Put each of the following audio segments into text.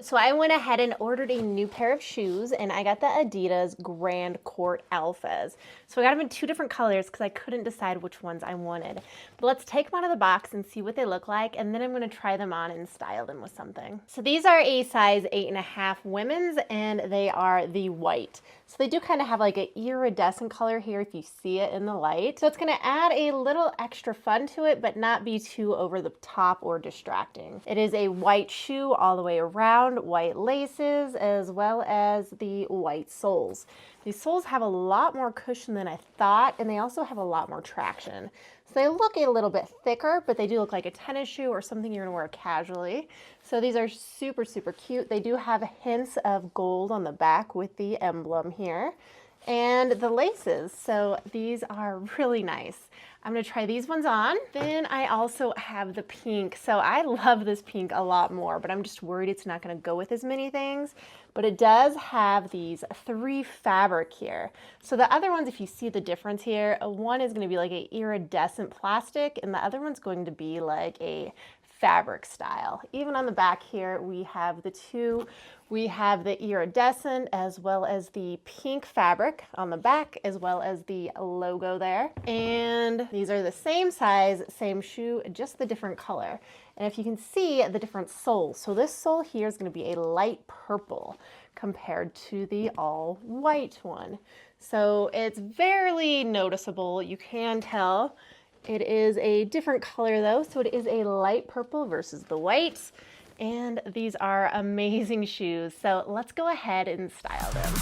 So I went ahead and ordered a new pair of shoes, and I got the Adidas Grand Court Alphas. So I got them in two different colors because I couldn't decide which ones I wanted. But let's take them out of the box and see what they look like, and then I'm going to try them on and style them with something. So these are a size 8.5 women's, and they are the white. So they do kind of have like an iridescent color here if you see it in the light. So it's going to add a little extra fun to it, but not be too over the top or distracting. It is a white shoe all the way around, white laces, as well as the white soles. These soles have a lot more cushion than I thought, and they also have a lot more traction. So they look a little bit thicker, but they do look like a tennis shoe or something you're gonna wear casually. So these are super, super cute. They do have hints of gold on the back with the emblem here. And the laces, so these are really nice. I'm gonna try these ones on. Then I also have the pink. So I love this pink a lot more, but I'm just worried it's not gonna go with as many things. But it does have these 3 fabric here. So the other ones, if you see the difference here, one is gonna be like a iridescent plastic, and the other one's going to be like a fabric style. Even on the back here, we have the two. We have the iridescent as well as the pink fabric on the back, as well as the logo there. And these are the same size, same shoe, just the different color. And if you can see the different soles, so this sole here is going to be a light purple compared to the all white one. So it's very noticeable. You can tell. It is a different color though, so it is a light purple versus the white. And these are amazing shoes. So let's go ahead and style them.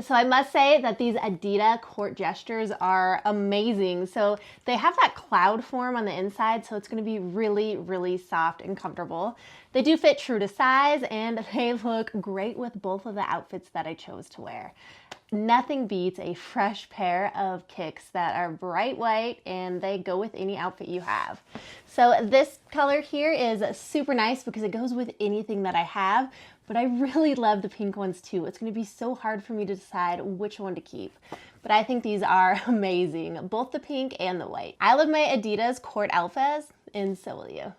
So I must say that these Adidas court gestures are amazing. So they have that cloud form on the inside, so it's going to be really, really soft and comfortable. They do fit true to size, and they look great with both of the outfits that I chose to wear. Nothing beats a fresh pair of kicks that are bright white, and they go with any outfit you have. So this color here is super nice because it goes with anything that I have, but I really love the pink ones too. It's going to be so hard for me to decide which one to keep, but I think these are amazing, both the pink and the white. I love my Adidas Court Alphas, and so will you.